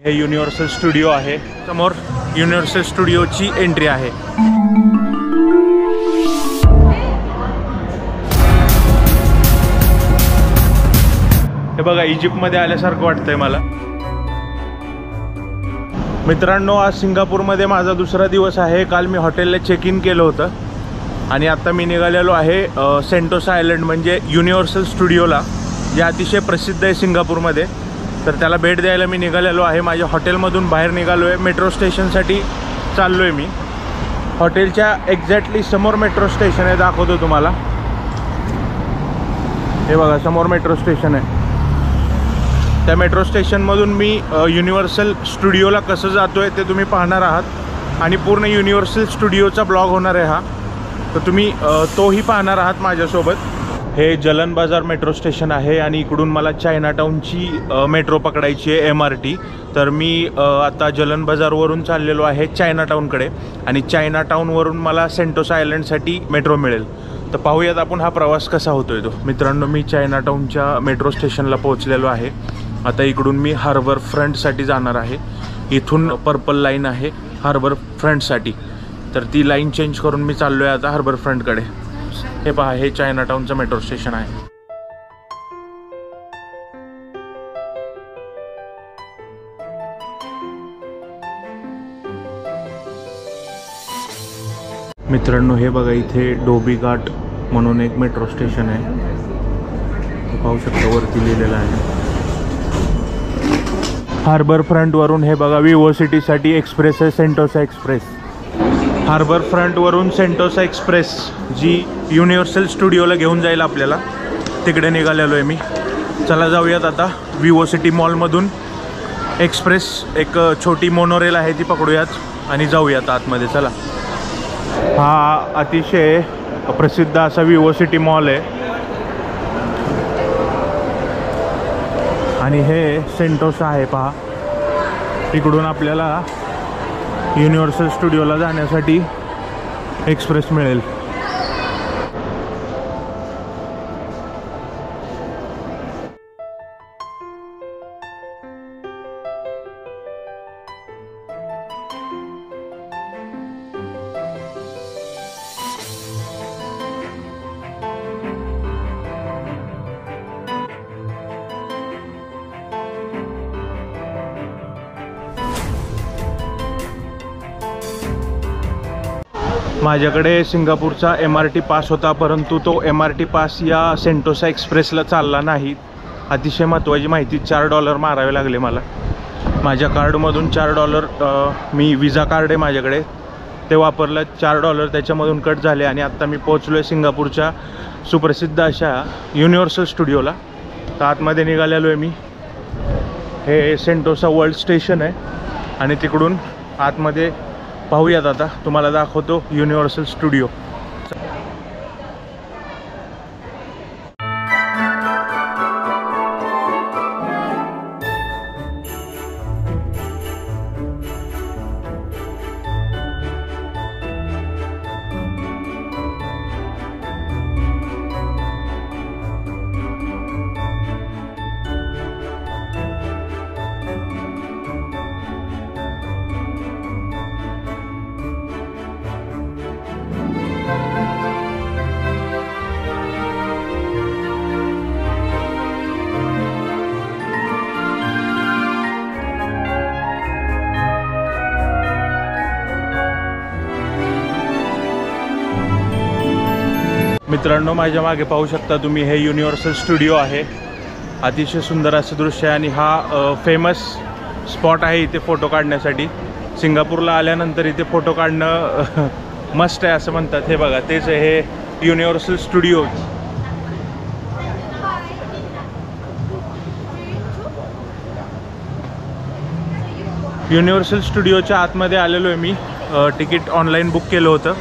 हे universal studio आहे, समोर युनिव्हर्सल स्टुडिओची एंट्री आहे। हे बघा इजिप्तमध्ये आल्यासारखं वाटतंय मला। मित्रांनो, आज सिंगापूरमध्ये माझा दुसरा दिवस आहे। काल मी हॉटेलला चेक इन केलं होतं आणि आता मी निघालेलो आहे सेंटोसा आयलंड म्हणजे युनिव्हर्सल स्टुडिओला, जे अतिशय प्रसिद्ध आहे सिंगापूरमध्ये। तर त्याला भेट द्यायला मी निघालेलो आहे। माझ्या हॉटेलमधून बाहेर निघालो आहे, मेट्रो स्टेशनसाठी चाललो आहे मी। हॉटेलच्या एक्झॅक्टली समोर मेट्रो स्टेशन आहे, दाखवतो तुम्हाला। हे बघा समोर मेट्रो स्टेशन आहे। त्या मेट्रो स्टेशनमधून मी युनिव्हर्सल स्टुडिओला कसं जातो आहे ते तुम्ही पाहणार आहात आणि पूर्ण युनिव्हर्सल स्टुडिओचा ब्लॉग होणार आहे हा, तर तुम्ही तोही पाहणार आहात माझ्यासोबत। हे जलन बाजार मेट्रो स्टेशन आहे आणि इकडून मला चायना टाउनची मेट्रो पकडायची आहे MRT। तर मी आता जलन बाजारवरून चाललेलो आहे चायना टाउनकडे आणि चायना टाउनवरून मला सेंटोसा आयलंडसाठी मेट्रो मिळेल। तर पाहूयात आपण हा प्रवास कसा होतोय तो। मित्रांनो, मी चायना टाउनच्या मेट्रो स्टेशनला पोहोचलेलो आहे। आता इकडून मी हार्बर फ्रंटसाठी जाणार आहे। इथून पर्पल लाईन आहे हार्बर फ्रंटसाठी, तर ती लाईन चेंज करून मी चाललो आहे आता हार्बर फ्रंटकडे। हे पहा, हे चायना टाउनचं मेट्रो स्टेशन आहे। मित्रांनो, हे बघा इथे डोबी घाट म्हणून एक मेट्रो स्टेशन आहे, पाहू शकता वरती लिहिलेलं आहे। हार्बर फ्रंटवरून हे बघा विवो सिटीसाठी एक्सप्रेस आहे, सेंटोसा एक्सप्रेस। हार्बर फ्रंटवरून सेंटोसा एक्सप्रेस जी युनिव्हर्सल स्टुडिओला घेऊन जाईल आपल्याला, तिकडे निघालेलो आहे मी। चला जाऊयात आता विवो सिटी मॉलमधून एक्सप्रेस, एक छोटी मोनोरेल आहे ती पकडूयात आणि जाऊयात आतमध्ये। चला, हा अतिशय प्रसिद्ध असा विवो सिटी मॉल आहे आणि हे सेंटोसा आहे पहा। इकडून आपल्याला युनिव्हर्सल स्टुडिओला जाण्यासाठी एक्सप्रेस मिळेल। माझ्याकडे सिंगापूरचा MRT पास होता, परंतु तो MRT पास या सेंटोसा एक्सप्रेसला चालला नाही। अतिशय महत्त्वाची माहिती, $4 मारावे लागले मला। माझ्या कार्डमधून $4, मी विजा कार्ड आहे माझ्याकडे, ते वापरलं, $4 त्याच्यामधून कट झाले आणि आत्ता मी पोहोचलो आहे सिंगापूरच्या सुप्रसिद्ध अशा युनिव्हर्सल स्टुडिओला। तर आतमध्ये निघालेलो आहे मी। हे सेंटोसा वर्ल्ड स्टेशन आहे आणि तिकडून आतमध्ये पाहूयात। आता तुम्हाला दाखवतो युनिव्हर्सल स्टुडिओ। मित्रांनो, माझ्या मागे पाहू शकता तुम्ही, हे युनिव्हर्सल स्टुडिओ आहे। अतिशय सुंदर असं दृश्य आहे आणि हा फेमस स्पॉट आहे इथे फोटो काढण्यासाठी। सिंगापूरला आल्यानंतर इथे फोटो काढणं मस्ट आहे असं म्हणतात। हे बघा, तेच आहे हे युनिव्हर्सल स्टुडिओ। युनिव्हर्सल स्टुडिओच्या आतमध्ये आलेलो आहे मी। तिकीट ऑनलाईन बुक केलं होतं,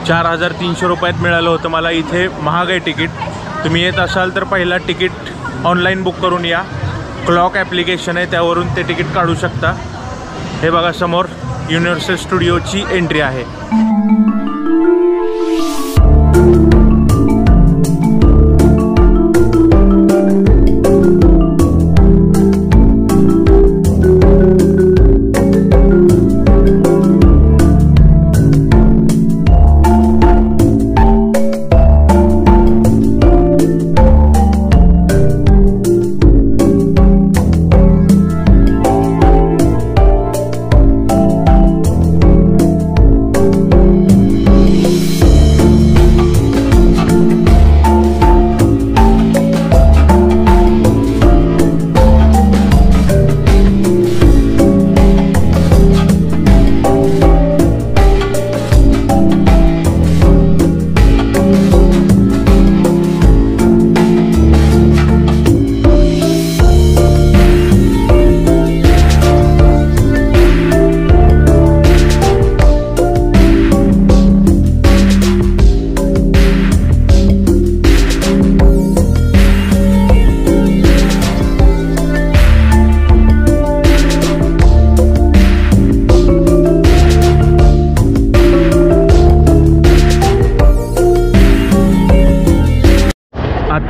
4300 रुपयात मिळालं होतं मला। इथे महाग आहे तिकीट, तुम्ही येत असाल तर पहिला तिकीट ऑनलाईन बुक करून या। क्लॉक ॲप्लिकेशन आहे, त्यावरून ते तिकीट काढू शकता। हे बघा समोर युनिव्हर्सल स्टुडिओची एंट्री आहे।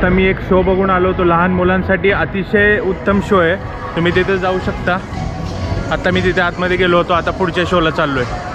आत्ता मी एक शो बघून आलो, तो लहान मुलांसाठी अतिशय उत्तम शो आहे, तुम्ही तिथे जाऊ शकता। आता मी तिथे आतमध्ये गेलो होतो, आता पुढच्या शोला चाललो आहे।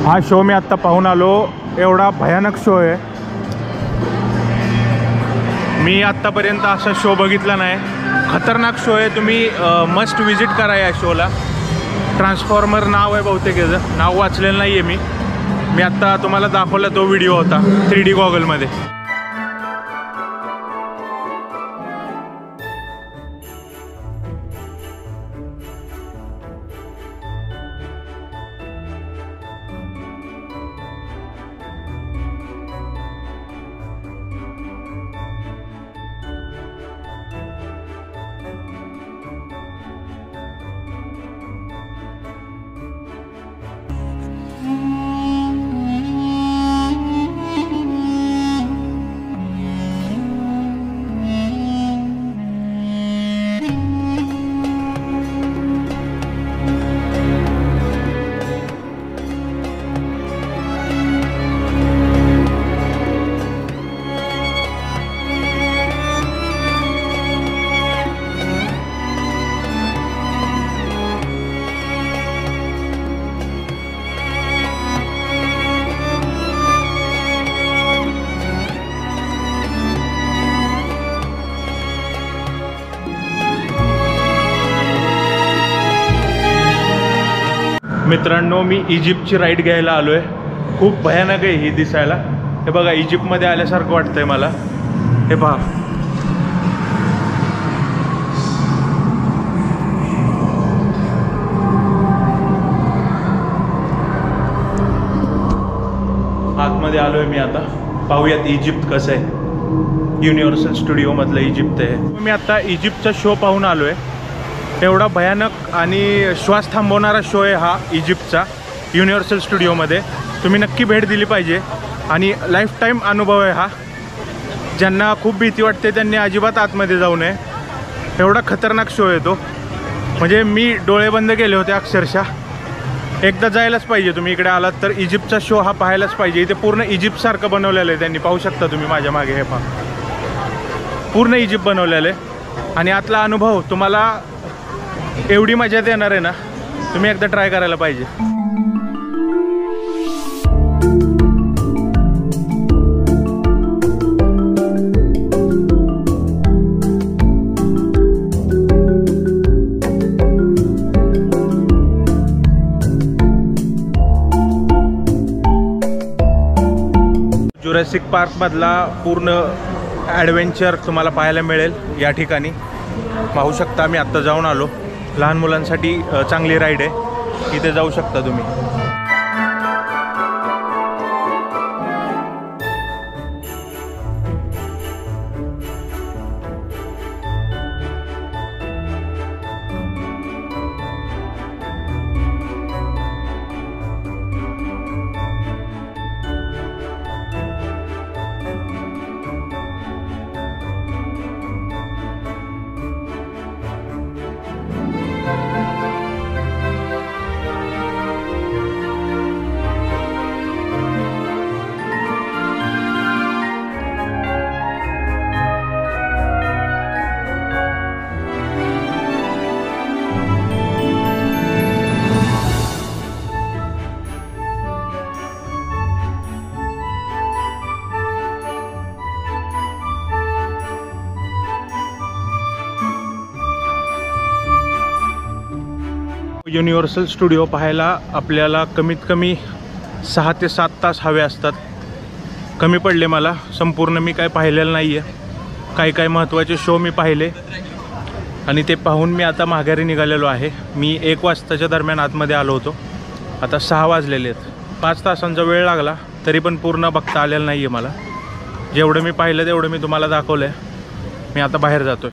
हा शो मी आत्ता पाहून आलो, एवढा भयानक शो आहे। मी आत्तापर्यंत असा शो बघितला नाही, खतरनाक शो आहे, तुम्ही मस्ट विजिट करा या शोला। ट्रान्सफॉर्मर नाव आहे बहुतेक, याचं नाव वाचलेलं नाही आहे मी आत्ता तुम्हाला दाखवला तो व्हिडिओ होता 3D गॉगलमध्ये। मित्रांनो, मी इजिप्तची राईड घ्यायला आलो आहे। खूप भयानक आहे ही दिसायला, हे बघा इजिप्तमध्ये आल्यासारखं वाटतंय मला, हे पहा। आतमध्ये आलो आहे मी, आता पाहूयात इजिप्त कसं आहे। युनिव्हर्सल स्टुडिओमधलं इजिप्त आहे। मी आता इजिप्तचा शो पाहून आलो आहे, एवढा भयानक आणि श्वास थांबवणारा शो आहे हा इजिप्तचा युनिव्हर्सल स्टुडिओमध्ये। तुम्ही नक्की भेट दिली पाहिजे आणि लाईफ टाईम अनुभव आहे हा। ज्यांना खूप भीती वाटते त्यांनी अजिबात आतमध्ये जाऊ नये, एवढा खतरनाक शो आहे तो, म्हणजे मी डोळे बंद केले होते अक्षरशः। एकदा जायलाच पाहिजे, तुम्ही इकडे आलात तर इजिप्तचा शो हा पाहायलाच पाहिजे। इथे पूर्ण इजिप्तसारखं बनवलेलं आहे त्यांनी, पाहू शकता तुम्ही माझ्या मागे, हे पहा पूर्ण इजिप्त बनवलेलं आहे। आणि आतला अनुभव तुम्हाला एवढी मजा देणार आहे ना, तुम्ही एकदा ट्राय करायला पाहिजे। जुरासिक पार्कमधला पूर्ण ॲडव्हेंचर तुम्हाला पाहायला मिळेल या ठिकाणी, पाहू शकता। मी आत्ता जाऊन आलो, लहान मुलांसाठी चांगली राईड आहे, इथे जाऊ शकता तुम्ही। युनिव्हर्सल स्टुडिओ पाहायला आपल्याला कमीत कमी 6 ते 7 तास हवे असतात. कमी पडले मला, संपूर्ण मी काय पाहिलेलं नाही आहे. काही महत्त्वाचे शो मी पाहिले आणि ते पाहून मी आता माघारी निघालेलो आहे. मी 1 वाजताच्या दरम्यान आतमध्ये आलो होतो, आता 6 वाजलेले आहेत. 5 तासांचा वेळ लागला तरी पण पूर्ण बघता आलेलं नाही आहे मला. जेवढं मी पाहिलं तेवढं मी तुम्हाला दाखवलं आहे. मी आता बाहेर जातो